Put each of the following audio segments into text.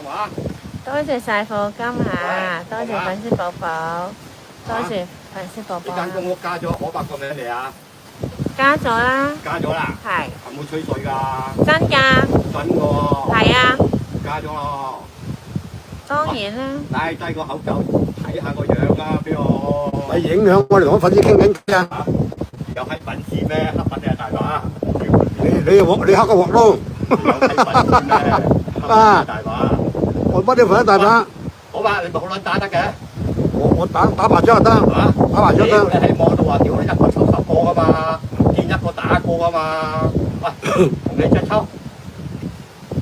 話。多謝晒課金嚇，多謝粉絲寶寶，多謝粉絲寶寶。呢間公屋加咗可伯個名未啊？加咗啦，加咗啦。係有冇吹水㗎？真㗎，真喎。係啊，加咗咯。當然啦。戴低個口罩睇下個樣啦，俾我。你影響我哋同粉絲傾緊偈啊！有係粉絲咩？黑粉定係大把？你黑個鑊咯！有係粉絲咩？黑粉定係大把？我乜啲粉大把？好吧，你咪好撚打得嘅。我打麻雀就得，打麻雀得。你喺網度話屌你一個抽10個㗎嘛，唔見一個打過㗎嘛。喂，同你隻抽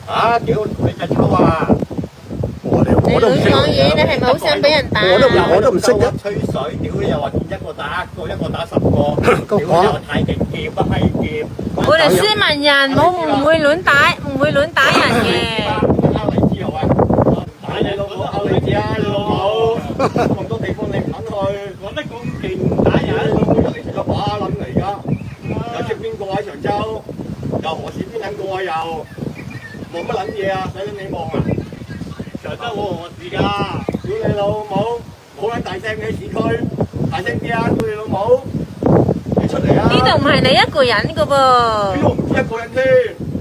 啊！屌你隻抽啊！你亂講嘢，你係咪好想俾人打？我都唔識嘅。吹水，屌你又話見一個打一個，一個打10個，屌你又太極劍不閪劍。我哋斯文人，我唔會亂打，唔會亂打人嘅。歐你知好啊？打你老母，歐你知啊，你老母。咁多地方你唔肯去，講得咁勁打人，老母你個把撚嚟㗎。又識邊個喺長洲？又何時邊撚個啊？又望乜撚嘢啊？使撚你望啊？長洲我事㗎，屌你老母！好撚大聲嘅市區，大聲啲啊！屌你老母！你出嚟啊！呢度唔係你一個人㗎噃。邊度唔知一個人先？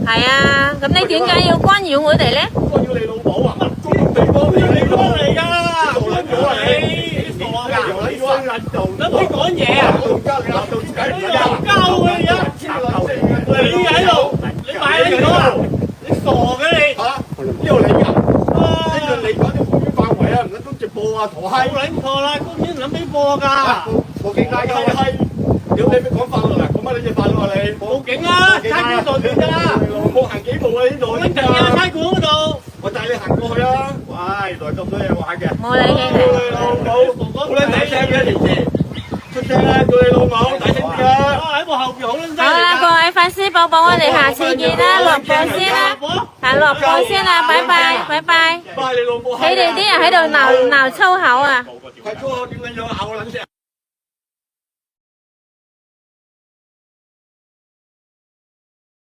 係啊，咁你點解要干擾我哋咧？干擾你老母啊！公共地方你地方嚟㗎，傻撚咗啊你！傻㗎，你衰撚做，咁你講嘢啊？我而家你鬧到梗係又交嘅而家，你喺度，你買咗啊？你傻嘅你嚇？呢度你㗎？呢度你講啲公園範圍啊，唔撚都直播啊，陀閪！冇撚錯啦，公園諗起播㗎。報警嗌鳩閪！屌你講法律啊？講乜你隻法律啊你？報警啊！差館度斷㗎啦！冇行幾步啊呢度？呢度啊！差館嗰度。我帶你行過去啊！喂，原來咁多嘢玩嘅。冇理佢屌你老母！好撚大聲嘅條線，出聲啦！屌你老母，大聲啲啊！喺我後邊好撚聲。好啦，各位粉絲寶寶，我哋下次見啦，落播先啦，係落播先啦，拜拜，拜拜。拜你老母！你哋啲人喺度鬧粗口啊！係粗口點樣樣咬我撚聲？